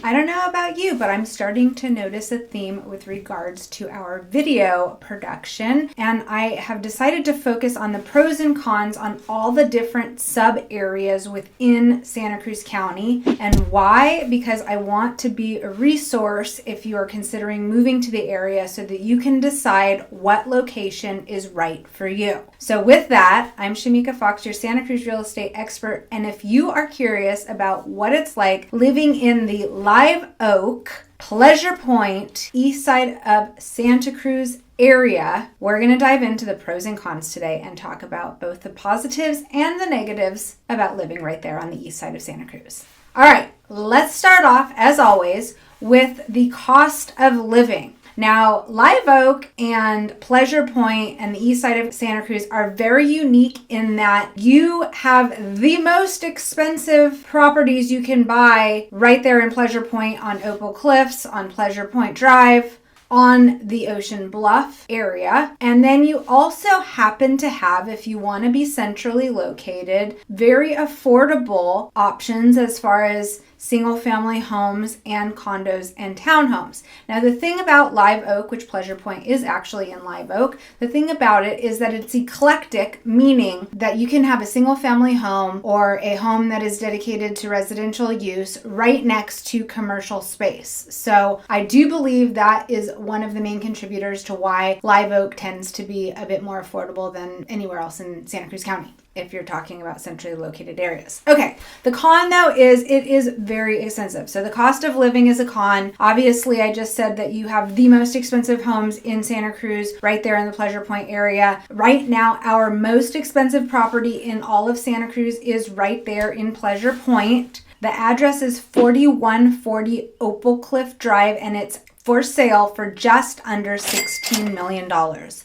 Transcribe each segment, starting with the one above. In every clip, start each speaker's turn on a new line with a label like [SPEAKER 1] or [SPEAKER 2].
[SPEAKER 1] I don't know about you, but I'm starting to notice a theme with regards to our video production, and I have decided to focus on the pros and cons on all the different sub areas within Santa Cruz County. And why? Because I want to be a resource if you are considering moving to the area so that you can decide what location is right for you. So with that, I'm Shamika Fox, your Santa Cruz real estate expert, and if you are curious about what it's like living in the Live Oak, Pleasure Point, Eastside of Santa Cruz area, we're going to dive into the pros and cons today and talk about both the positives and the negatives about living right there on the east side of Santa Cruz. All right, let's start off, as always, with the cost of living. Now, Live Oak and Pleasure Point and the east side of Santa Cruz are very unique in that you have the most expensive properties you can buy right there in Pleasure Point on Opal Cliffs, on Pleasure Point Drive, on the Ocean Bluff area. And then you also happen to have, if you want to be centrally located, very affordable options as far as single family homes and condos and townhomes. Now, the thing about Live Oak, which Pleasure Point is actually in Live Oak, the thing about it is that it's eclectic, meaning that you can have a single family home or a home that is dedicated to residential use right next to commercial space. So I do believe that is one of the main contributors to why Live Oak tends to be a bit more affordable than anywhere else in Santa Cruz County, if you're talking about centrally located areas. Okay, the con though is it is very expensive. So the cost of living is a con. Obviously, I just said that you have the most expensive homes in Santa Cruz right there in the Pleasure Point area. Right now, our most expensive property in all of Santa Cruz is right there in Pleasure Point. The address is 4140 Opal Cliff Drive, and it's for sale for just under $16 million.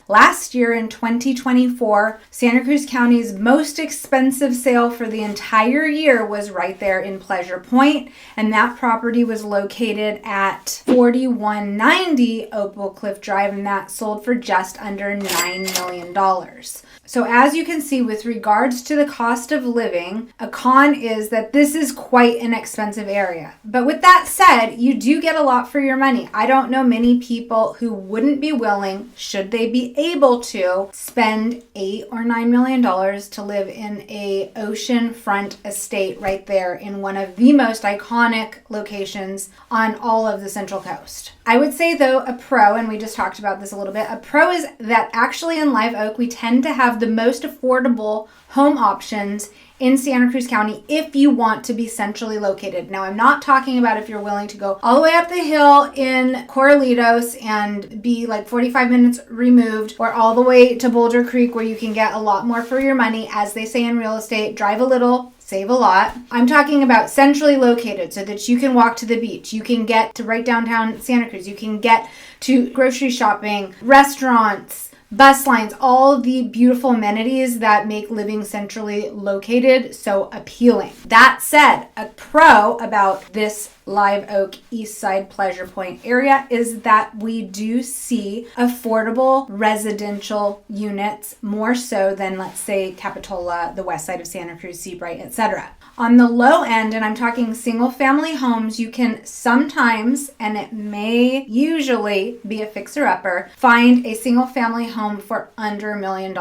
[SPEAKER 1] Last year in 2024, Santa Cruz County's most expensive sale for the entire year was right there in Pleasure Point, and that property was located at 4190 Opal Cliff Drive, and that sold for just under $9 million. So as you can see, with regards to the cost of living, a con is that this is quite an expensive area. But with that said, you do get a lot for your money. I don't know many people who wouldn't be willing, should they be able to, spend $8 or $9 million to live in a oceanfront estate right there in one of the most iconic locations on all of the Central Coast. I would say though, a pro, and we just talked about this a little bit, a pro is that actually in Live Oak, we tend to have the most affordable home options in Santa Cruz County if you want to be centrally located. Now, I'm not talking about if you're willing to go all the way up the hill in Corralitos and be like 45 minutes removed, or all the way to Boulder Creek where you can get a lot more for your money. As they say in real estate, drive a little, save a lot. I'm talking about centrally located so that you can walk to the beach. You can get to right downtown Santa Cruz. You can get to grocery shopping, restaurants, bus lines, all the beautiful amenities that make living centrally located so appealing. That said, a pro about this Live Oak Eastside Pleasure Point area is that we do see affordable residential units more so than, let's say, Capitola, the west side of Santa Cruz, Seabright, etc. On the low end, and I'm talking single family homes, you can sometimes, and it may usually be a fixer-upper, find a single family home for under $1 million.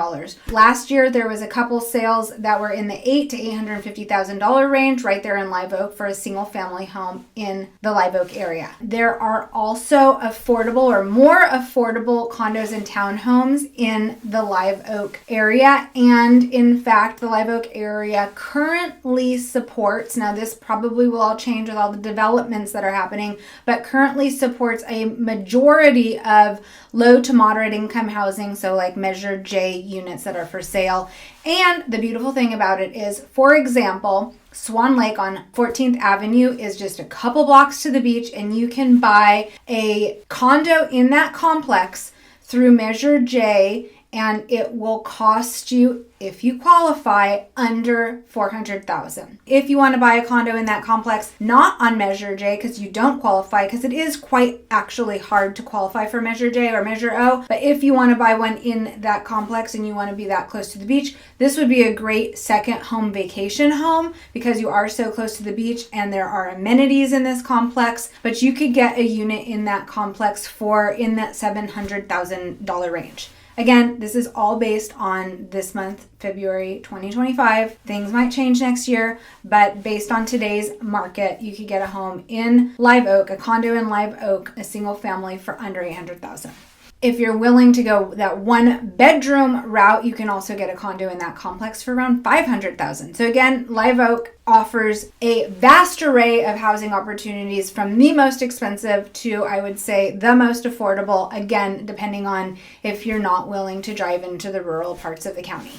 [SPEAKER 1] Last year, there was a couple sales that were in the $800,000 to $850,000 range right there in Live Oak for a single family home in the Live Oak area. There are also affordable or more affordable condos and townhomes in the Live Oak area. And in fact, the Live Oak area currently supports, now this probably will all change with all the developments that are happening, but currently supports a majority of low to moderate income housing, so like Measure J units that are for sale. And the beautiful thing about it is, for example, Swan Lake on 14th Avenue is just a couple blocks to the beach, and you can buy a condo in that complex through Measure J and it will cost you, if you qualify, under $400,000. If you want to buy a condo in that complex, not on Measure J because you don't qualify, because it is quite actually hard to qualify for Measure J or Measure O, but if you want to buy one in that complex and you want to be that close to the beach, this would be a great second home vacation home because you are so close to the beach and there are amenities in this complex, but you could get a unit in that complex for in that $700,000 range. Again, this is all based on this month, February 2025. Things might change next year, but based on today's market, you could get a home in Live Oak, a condo in Live Oak, a single family for under $800,000. If you're willing to go that one bedroom route, you can also get a condo in that complex for around $500,000. So again, Live Oak offers a vast array of housing opportunities from the most expensive to, I would say, the most affordable, again, depending on if you're not willing to drive into the rural parts of the county.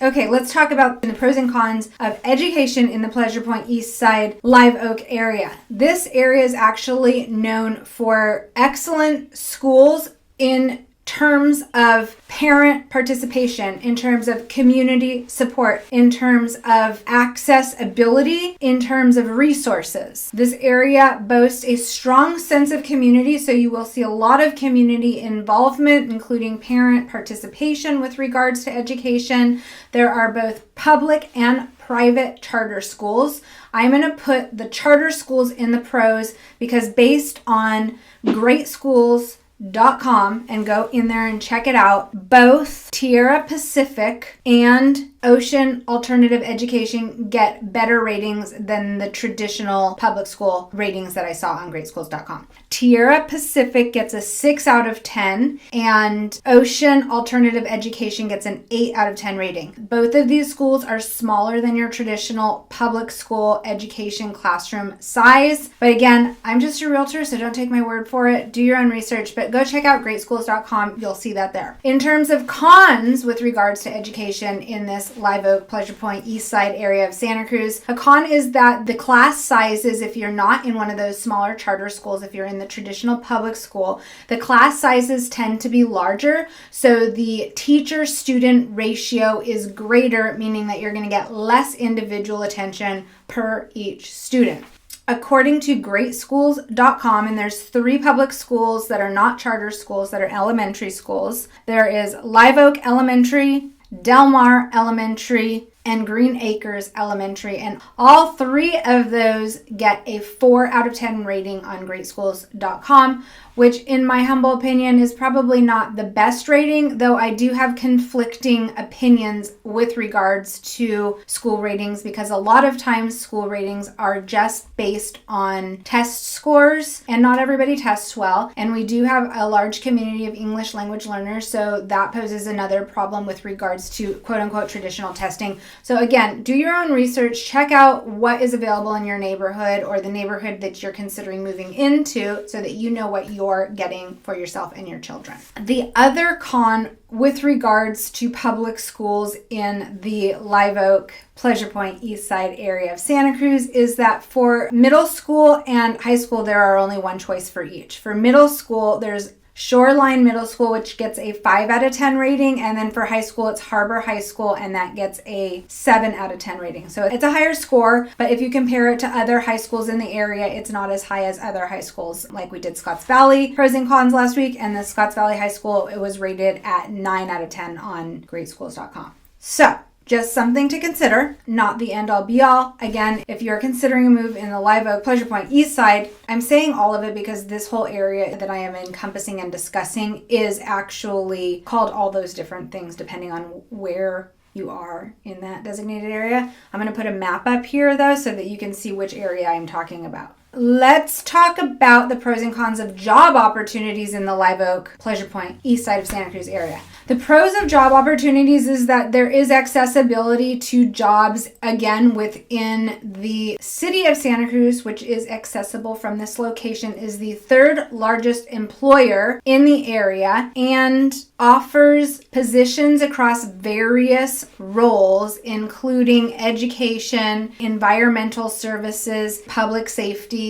[SPEAKER 1] Okay, let's talk about the pros and cons of education in the Pleasure Point Eastside Live Oak area. This area is actually known for excellent schools in terms of parent participation, in terms of community support, in terms of accessibility, in terms of resources. This area boasts a strong sense of community, so you will see a lot of community involvement, including parent participation with regards to education. There are both public and private charter schools. I'm going to put the charter schools in the pros because based on greatschools.com and go in there and check it out. Both Tierra Pacific and Ocean Alternative Education get better ratings than the traditional public school ratings that I saw on greatschools.com. Tierra Pacific gets a 6 out of 10 and Ocean Alternative Education gets an 8 out of 10 rating. Both of these schools are smaller than your traditional public school education classroom size. But again, I'm just a realtor, so don't take my word for it. Do your own research, but go check out greatschools.com. You'll see that there. In terms of cons with regards to education in this Live Oak, Pleasure Point, Eastside area of Santa Cruz, a con is that the class sizes, if you're not in one of those smaller charter schools, if you're in the traditional public school, the class sizes tend to be larger. So the teacher-student ratio is greater, meaning that you're going to get less individual attention per each student. According to greatschools.com, and there's 3 public schools that are not charter schools, that are elementary schools. There is Live Oak Elementary, Del Mar Elementary, and Green Acres Elementary, and all 3 of those get a 4 out of 10 rating on greatschools.com, which in my humble opinion is probably not the best rating, though I do have conflicting opinions with regards to school ratings because a lot of times school ratings are just based on test scores and not everybody tests well, and we do have a large community of English language learners, so that poses another problem with regards to quote-unquote traditional testing. So again, do your own research, check out what is available in your neighborhood or the neighborhood that you're considering moving into so that you know what you're getting for yourself and your children. The other con with regards to public schools in the Live Oak, Pleasure Point, Eastside area of Santa Cruz is that for middle school and high school, there are only one choice for each. For middle school, there's Shoreline Middle School, which gets a 5 out of 10 rating, and then for high school, it's Harbor High School, and that gets a 7 out of 10 rating. So it's a higher score, but if you compare it to other high schools in the area, it's not as high as other high schools. Like we did Scotts Valley pros and cons last week, and the Scotts Valley High School, it was rated at 9 out of 10 on greatschools.com. So just something to consider, not the end all be all. Again, if you're considering a move in the Live Oak, Pleasure Point, Eastside, I'm saying all of it because this whole area that I am encompassing and discussing is actually called all those different things depending on where you are in that designated area. I'm going to put a map up here though so that you can see which area I'm talking about. Let's talk about the pros and cons of job opportunities in the Live Oak, Pleasure Point, Eastside of Santa Cruz area. The pros of job opportunities is that there is accessibility to jobs, again, within the city of Santa Cruz, which is accessible from this location, is the 3rd largest employer in the area and offers positions across various roles, including education, environmental services, public safety.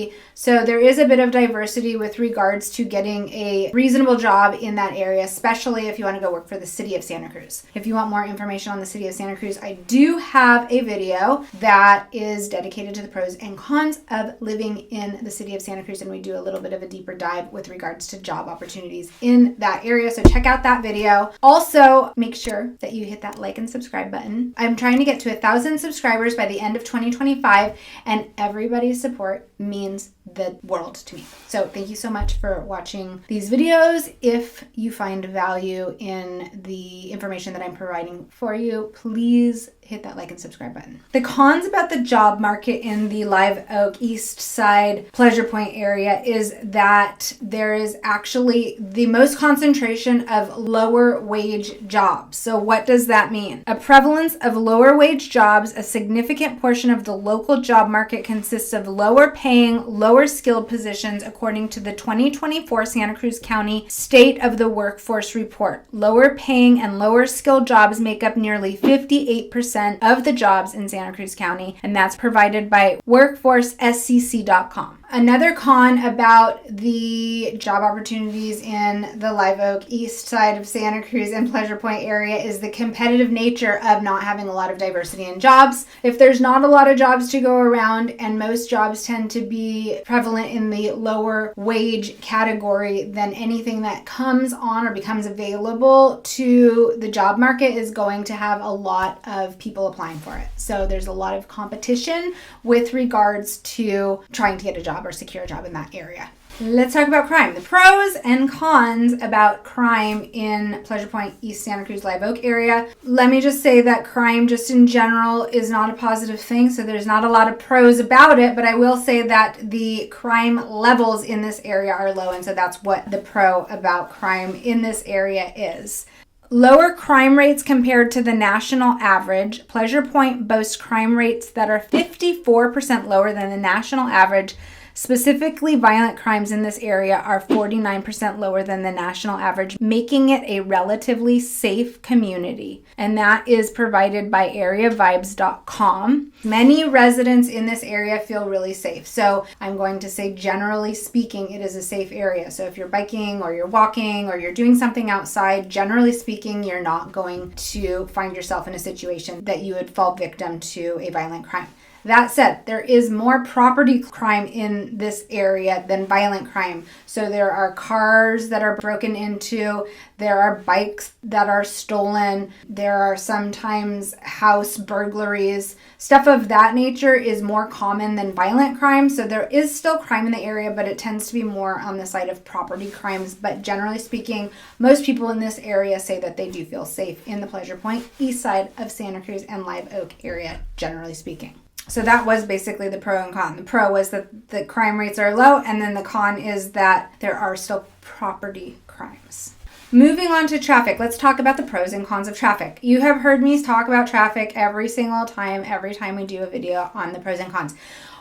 [SPEAKER 1] So there is a bit of diversity with regards to getting a reasonable job in that area, especially if you want to go work for the city of Santa Cruz. If you want more information on the city of Santa Cruz, I do have a video that is dedicated to the pros and cons of living in the city of Santa Cruz, and we do a little bit of a deeper dive with regards to job opportunities in that area. So check out that video. Also, make sure that you hit that like and subscribe button. I'm trying to get to 1,000 subscribers by the end of 2025, and everybody's support means the world to me. So thank you so much for watching these videos. If you find value in the information that I'm providing for you, please hit that like and subscribe button. The cons about the job market in the Live Oak, Eastside, Pleasure Point area is that there is actually the most concentration of lower wage jobs. So what does that mean? A prevalence of lower wage jobs. A significant portion of the local job market consists of lower paying, lower skilled positions, according to the 2024 Santa Cruz County State of the Workforce Report. Lower paying and lower skilled jobs make up nearly 58% of the jobs in Santa Cruz County, and that's provided by workforcescc.com. Another con about the job opportunities in the Live Oak, east side of Santa Cruz and Pleasure Point area is the competitive nature of not having a lot of diversity in jobs. If there's not a lot of jobs to go around, and most jobs tend to be prevalent in the lower wage category, then anything that comes on or becomes available to the job market is going to have a lot of people applying for it. So there's a lot of competition with regards to trying to get a job or secure a job in that area. Let's talk about crime. The pros and cons about crime in Pleasure Point, East Santa Cruz, Live Oak area. Let me just say that crime just in general is not a positive thing, so there's not a lot of pros about it, but I will say that the crime levels in this area are low, and so that's what the pro about crime in this area is. Lower crime rates compared to the national average. Pleasure Point boasts crime rates that are 54% lower than the national average. Specifically, violent crimes in this area are 49% lower than the national average, making it a relatively safe community. And that is provided by areavibes.com. Many residents in this area feel really safe. So I'm going to say, generally speaking, it is a safe area. So if you're biking or you're walking or you're doing something outside, generally speaking, you're not going to find yourself in a situation that you would fall victim to a violent crime. That said, there is more property crime in this area than violent crime. So there are cars that are broken into, there are bikes that are stolen, there are sometimes house burglaries. Stuff of that nature is more common than violent crime. So there is still crime in the area, but it tends to be more on the side of property crimes. But generally speaking, most people in this area say that they do feel safe in the Pleasure Point, east side of Santa Cruz and Live Oak area, generally speaking. So that was basically the pro and con. The pro was that the crime rates are low, and then the con is that there are still property crimes. Moving on to traffic, let's talk about the pros and cons of traffic. You have heard me talk about traffic every single time, every time we do a video on the pros and cons.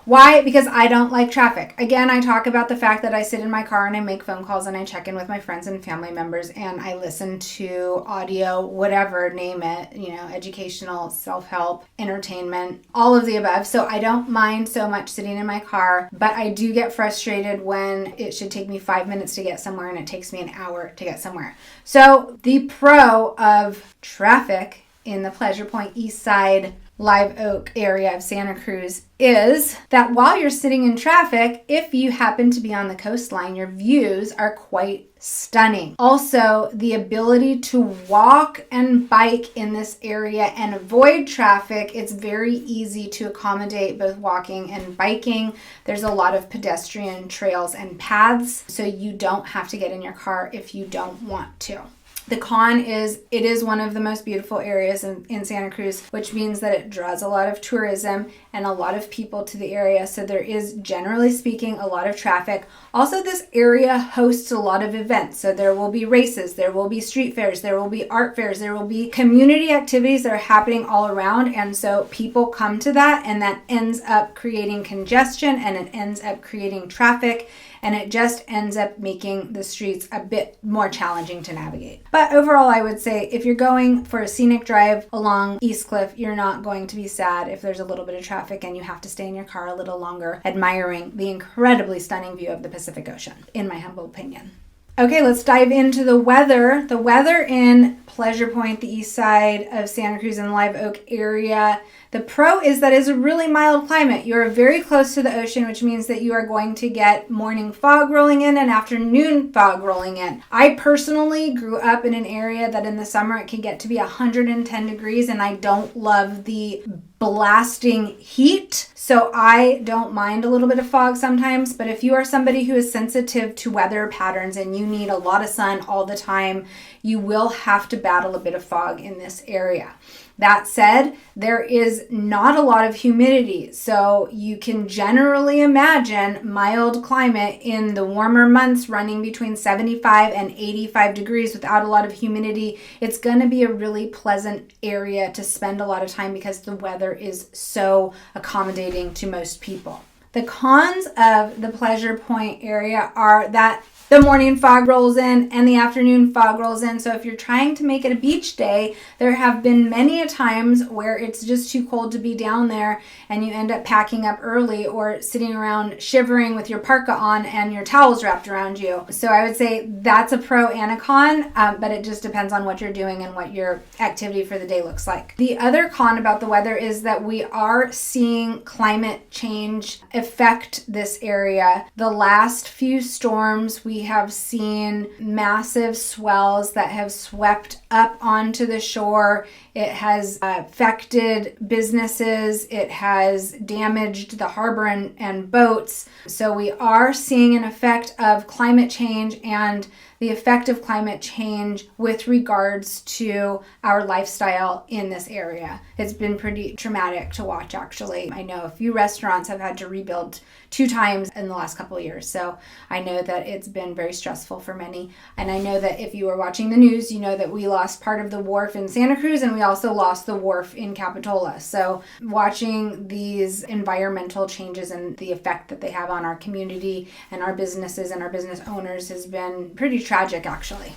[SPEAKER 1] Why? Because I don't like traffic. Again, I talk about the fact that I sit in my car and I make phone calls and I check in with my friends and family members and I listen to audio, whatever, name it, educational, self-help, entertainment, all of the above. So I don't mind so much sitting in my car, but I do get frustrated when it should take me 5 minutes to get somewhere and it takes me an hour to get somewhere. So the pro of traffic in the Pleasure Point, East Side, Live Oak area of Santa Cruz is that while you're sitting in traffic, if you happen to be on the coastline, your views are quite stunning. Also, the ability to walk and bike in this area and avoid traffic, it's very easy to accommodate both walking and biking. There's a lot of pedestrian trails and paths, so you don't have to get in your car if you don't want to. The con is it is one of the most beautiful areas in Santa Cruz, which means that it draws a lot of tourism and a lot of people to the area. So there is, generally speaking, a lot of traffic. Also, this area hosts a lot of events. So there will be races, there will be street fairs, there will be art fairs, there will be community activities that are happening all around. And so people come to that, and that ends up creating congestion and it ends up creating traffic. and it just ends up making the streets a bit more challenging to navigate. But overall, I would say if you're going for a scenic drive along East Cliff, you're not going to be sad if there's a little bit of traffic and you have to stay in your car a little longer, admiring the incredibly stunning view of the Pacific Ocean, in my humble opinion. Okay, let's dive into the weather. The weather in Pleasure Point, the east side of Santa Cruz and Live Oak area. The pro is that it's a really mild climate. You're very close to the ocean, which means that you are going to get morning fog rolling in and afternoon fog rolling in. I personally grew up in an area that in the summer it can get to be 110 degrees, and I don't love the blasting heat. So I don't mind a little bit of fog sometimes, but if you are somebody who is sensitive to weather patterns and you need a lot of sun all the time, you will have to battle a bit of fog in this area. That said, there is not a lot of humidity, so you can generally imagine mild climate in the warmer months running between 75 and 85 degrees without a lot of humidity. It's going to be a really pleasant area to spend a lot of time because the weather is so accommodating to most people. The cons of the Pleasure Point area are that the morning fog rolls in and the afternoon fog rolls in. So if you're trying to make it a beach day, there have been many a times where it's just too cold to be down there and you end up packing up early or sitting around shivering with your parka on and your towels wrapped around you. So I would say that's a pro and a con, but it just depends on what you're doing and what your activity for the day looks like. The other con about the weather is that we are seeing climate change affect this area. The last few storms, we have seen massive swells that have swept up onto the shore. It has affected businesses. It has damaged the harbor and boats. So we are seeing an effect of climate change and the effect of climate change with regards to our lifestyle in this area. It's been pretty traumatic to watch, actually. I know a few restaurants have had to rebuild 2 times in the last couple of years. So I know that it's been very stressful for many. And I know that if you were watching the news, you know that we lost part of the wharf in Santa Cruz and we also lost the wharf in Capitola. So watching these environmental changes and the effect that they have on our community and our businesses and our business owners has been pretty tragic, actually.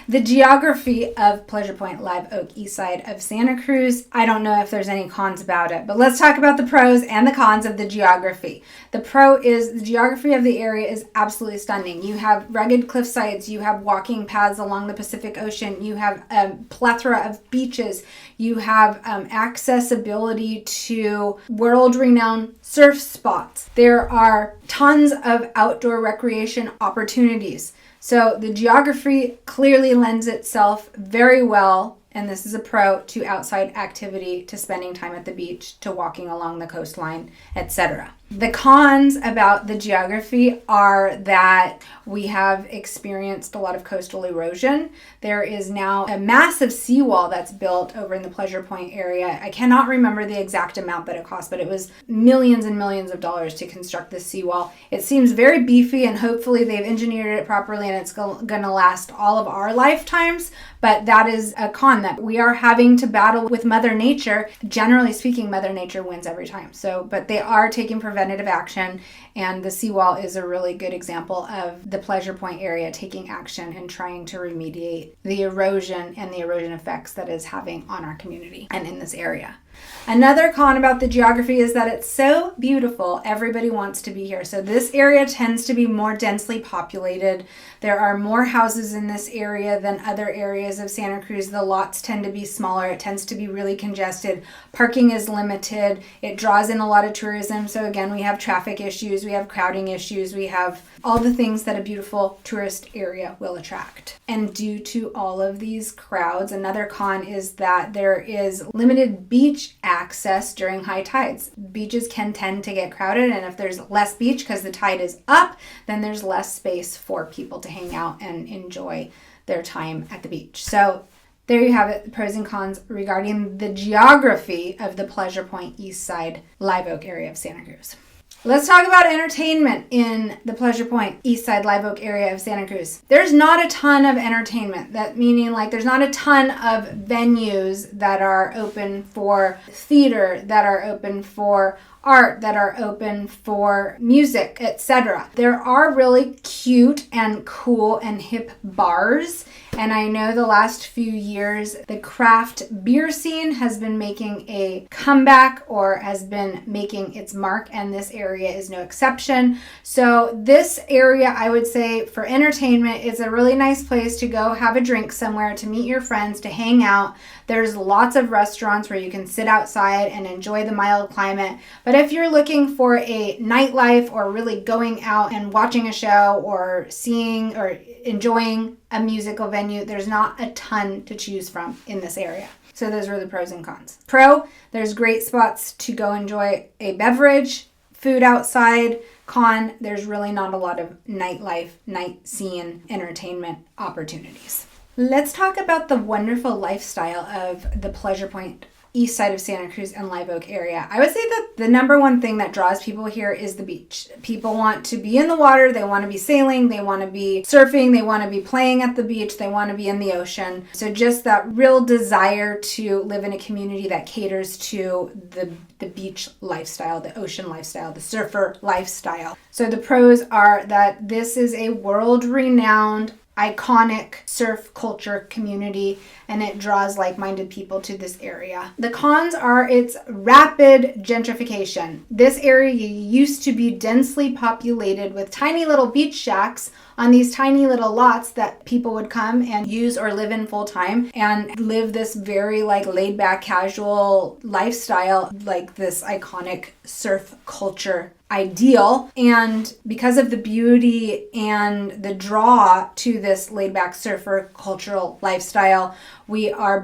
[SPEAKER 1] The geography of Pleasure Point, Live Oak, east side of Santa Cruz, I don't know if there's any cons about it, but let's talk about the pros and the cons of the geography. The pro is the geography of the area is absolutely stunning. You have rugged cliff sides, you have walking paths along the Pacific Ocean, you have a plethora of beaches, you have accessibility to world-renowned surf spots. There are tons of outdoor recreation opportunities. So the geography clearly lends itself very well, and this is a pro, to outside activity, to spending time at the beach, to walking along the coastline, etc. The cons about the geography are that we have experienced a lot of coastal erosion. There is now a massive seawall that's built over in the Pleasure Point area. I cannot remember the exact amount that it cost, but it was millions and millions of dollars to construct this seawall. It seems very beefy, and hopefully they've engineered it properly and it's going to last all of our lifetimes. But that is a con, that we are having to battle with Mother Nature. Generally speaking, Mother Nature wins every time. But they are taking preventative action, and the seawall is a really good example of the Pleasure Point area taking action and trying to remediate the erosion and the erosion effects that is having on our community and in this area. Another con about the geography is that it's so beautiful, everybody wants to be here. So this area tends to be more densely populated. There are more houses in this area than other areas of Santa Cruz. The lots tend to be smaller. It tends to be really congested. Parking is limited. It draws in a lot of tourism. So again, we have traffic issues, we have crowding issues, we have all the things that a beautiful tourist area will attract. And due to all of these crowds, another con is that there is limited beach access during high tides. Beaches can tend to get crowded, and if there's less beach because the tide is up, then there's less space for people to hang out and enjoy their time at the beach. So there you have it, the pros and cons regarding the geography of the Pleasure Point, East Side, Live Oak area of Santa Cruz. Let's talk about entertainment in the Pleasure Point, Eastside, Live Oak area of Santa Cruz. There's not a ton of entertainment, that meaning like there's not a ton of venues that are open for theater, that are open for art, that are open for music, etc. There are really cute and cool and hip bars. And I know the last few years, the craft beer scene has been making a comeback or has been making its mark, and this area is no exception. So this area, I would say, for entertainment is a really nice place to go have a drink somewhere, to meet your friends, to hang out. There's lots of restaurants where you can sit outside and enjoy the mild climate. But if you're looking for a nightlife or really going out and watching a show or seeing or enjoying a musical venue, there's not a ton to choose from in this area. So those were the pros and cons. Pro, there's great spots to go enjoy a beverage, food outside. Con, there's really not a lot of nightlife, night scene, entertainment opportunities. Let's talk about the wonderful lifestyle of the Pleasure Point, east side of Santa Cruz and Live Oak area. I would say that the number one thing that draws people here is the beach. People want to be in the water, they want to be sailing, they want to be surfing, they want to be playing at the beach, they want to be in the ocean. So just that real desire to live in a community that caters to the beach lifestyle, the ocean lifestyle, the surfer lifestyle. So the pros are that this is a world-renowned iconic surf culture community, and it draws like-minded people to this area. The cons are its rapid gentrification. This area used to be densely populated with tiny little beach shacks on these tiny little lots that people would come and use or live in full time and live this very like laid back casual lifestyle, like this iconic surf culture ideal. And because of the beauty and the draw to this laid back surfer cultural lifestyle, we are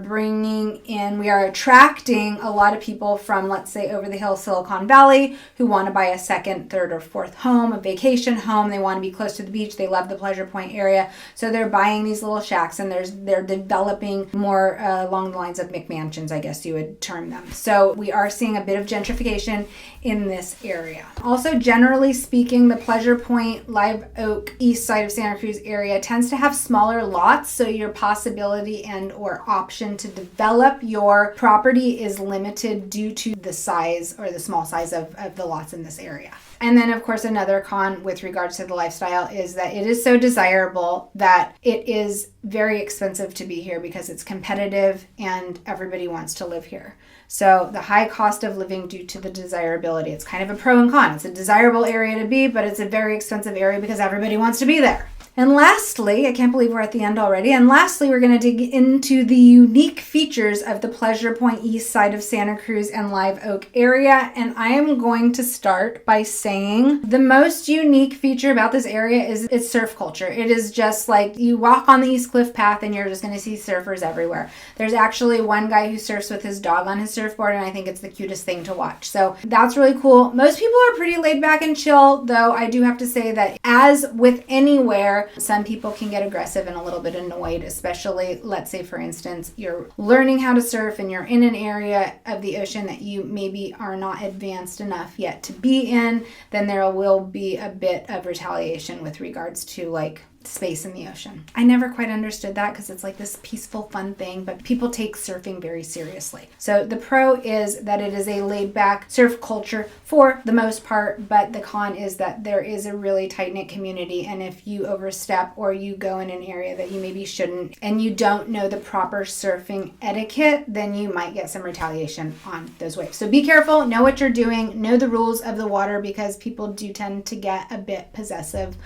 [SPEAKER 1] attracting a lot of people from, let's say, over the hill, Silicon Valley, who want to buy a second, third, or fourth home, a vacation home. They want to be close to the beach. They love the Pleasure Point area. So they're buying these little shacks, and they're developing more along the lines of McMansions, I guess you would term them. So we are seeing a bit of gentrification in this area. Also, generally speaking, the Pleasure Point, Live Oak, east side of Santa Cruz area tends to have smaller lots, so your possibility and or option to develop your property is limited due to the size or the small size of the lots in this area. And then, of course, another con with regards to the lifestyle is that it is so desirable that it is very expensive to be here because it's competitive and everybody wants to live here. So the high cost of living due to the desirability, it's kind of a pro and con. It's a desirable area to be, but it's a very expensive area because everybody wants to be there. And lastly, I can't believe we're at the end already. And lastly, we're going to dig into the unique features of the Pleasure Point east side of Santa Cruz and Live Oak area. And I am going to start by saying the most unique feature about this area is its surf culture. It is just like you walk on the East Cliff Path and you're just going to see surfers everywhere. There's actually one guy who surfs with his dog on his surfboard, and I think it's the cutest thing to watch. So that's really cool. Most people are pretty laid back and chill, though I do have to say that as with anywhere, some people can get aggressive and a little bit annoyed, especially, let's say, for instance, you're learning how to surf and you're in an area of the ocean that you maybe are not advanced enough yet to be in, then there will be a bit of retaliation with regards to like space in the ocean. I never quite understood that because it's like this peaceful, fun thing, but people take surfing very seriously. So the pro is that it is a laid back surf culture for the most part, but the con is that there is a really tight-knit community, and if you overstep or you go in an area that you maybe shouldn't and you don't know the proper surfing etiquette, then you might get some retaliation on those waves. So be careful, know what you're doing, know the rules of the water, because people do tend to get a bit possessive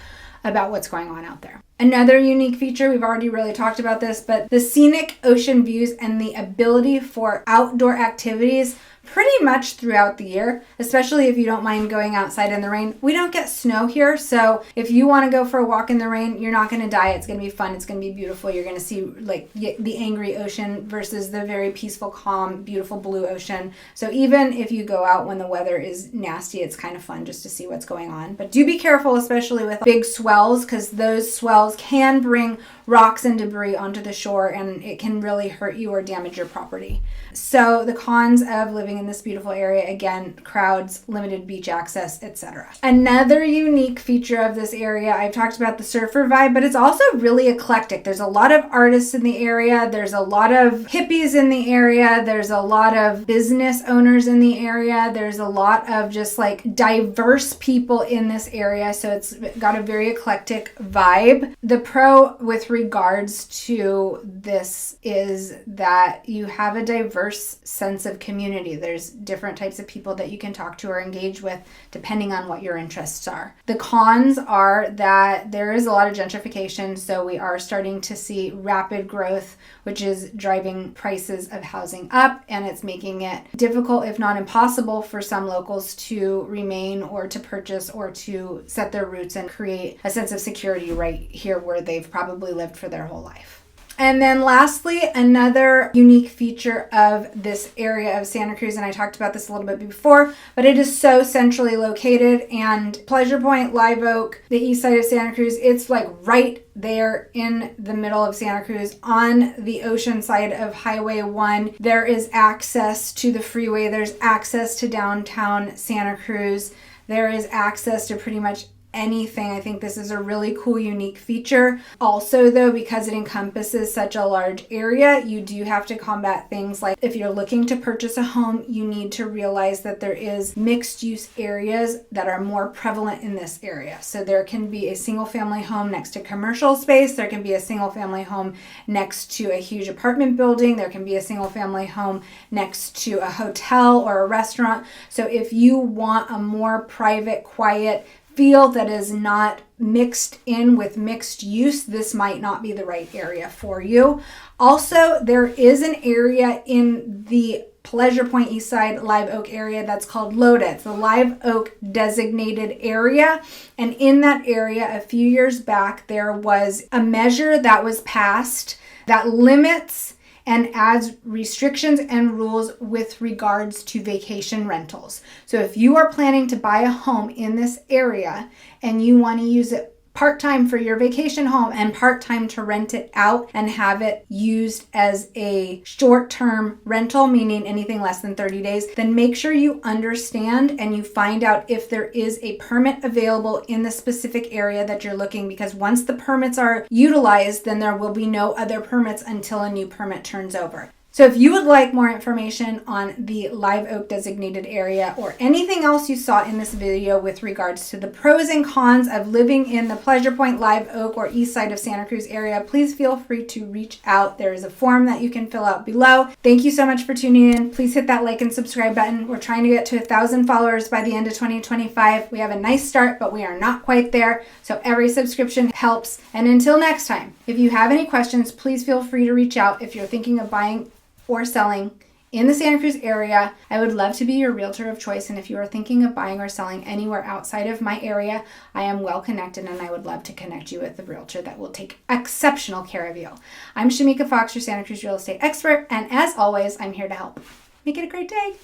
[SPEAKER 1] about what's going on out there. Another unique feature, we've already really talked about this, but the scenic ocean views and the ability for outdoor activities pretty much throughout the year, especially if you don't mind going outside in the rain. We don't get snow here, so if you want to go for a walk in the rain, you're not going to die. It's going to be fun. It's going to be beautiful. You're going to see like the angry ocean versus the very peaceful, calm, beautiful blue ocean. So even if you go out when the weather is nasty, it's kind of fun just to see what's going on. But do be careful, especially with big swells, because those swells can bring rocks and debris onto the shore, and it can really hurt you or damage your property. So the cons of living in this beautiful area, again, crowds, limited beach access, etc. Another unique feature of this area, I've talked about the surfer vibe, but it's also really eclectic. There's a lot of artists in the area. There's a lot of hippies in the area. There's a lot of business owners in the area. There's a lot of just like diverse people in this area. So it's got a very eclectic vibe. The pro with regards to this is that you have a diverse sense of community. There's different types of people that you can talk to or engage with depending on what your interests are. The cons are that there is a lot of gentrification, so we are starting to see rapid growth, which is driving prices of housing up, and it's making it difficult, if not impossible, for some locals to remain or to purchase or to set their roots and create a sense of security right here where they've probably lived for their whole life. And then lastly, another unique feature of this area of Santa Cruz, and I talked about this a little bit before, but it is so centrally located, and Pleasure Point, Live Oak, the east side of Santa Cruz, it's like right there in the middle of Santa Cruz on the ocean side of Highway 1. There is access to the freeway. There's access to downtown Santa Cruz. There is access to pretty much anything. I think this is a really cool, unique feature. Also, though, because it encompasses such a large area, you do have to combat things like if you're looking to purchase a home, you need to realize that there is mixed use areas that are more prevalent in this area. So there can be a single family home next to commercial space. There can be a single family home next to a huge apartment building. There can be a single family home next to a hotel or a restaurant. So if you want a more private, quiet feel that is not mixed in with mixed use, this might not be the right area for you. Also, there is an area in the Pleasure Point Eastside Live Oak area that's called LODA. It's the Live Oak designated area. And in that area, a few years back, there was a measure that was passed that limits and adds restrictions and rules with regards to vacation rentals. So if you are planning to buy a home in this area and you want to use it part-time for your vacation home and part-time to rent it out and have it used as a short-term rental, meaning anything less than 30 days, then make sure you understand and you find out if there is a permit available in the specific area that you're looking, because once the permits are utilized, then there will be no other permits until a new permit turns over. So if you would like more information on the Live Oak designated area or anything else you saw in this video with regards to the pros and cons of living in the Pleasure Point, Live Oak, or east side of Santa Cruz area, please feel free to reach out. There is a form that you can fill out below. Thank you so much for tuning in. Please hit that like and subscribe button. We're trying to get to 1,000 followers by the end of 2025. We have a nice start, but we are not quite there. So every subscription helps. And until next time, if you have any questions, please feel free to reach out. If you're thinking of buying or selling in the Santa Cruz area, I would love to be your realtor of choice. And if you are thinking of buying or selling anywhere outside of my area, I am well connected and I would love to connect you with a realtor that will take exceptional care of you. I'm Shamika Fox, your Santa Cruz real estate expert. And as always, I'm here to help. Make it a great day.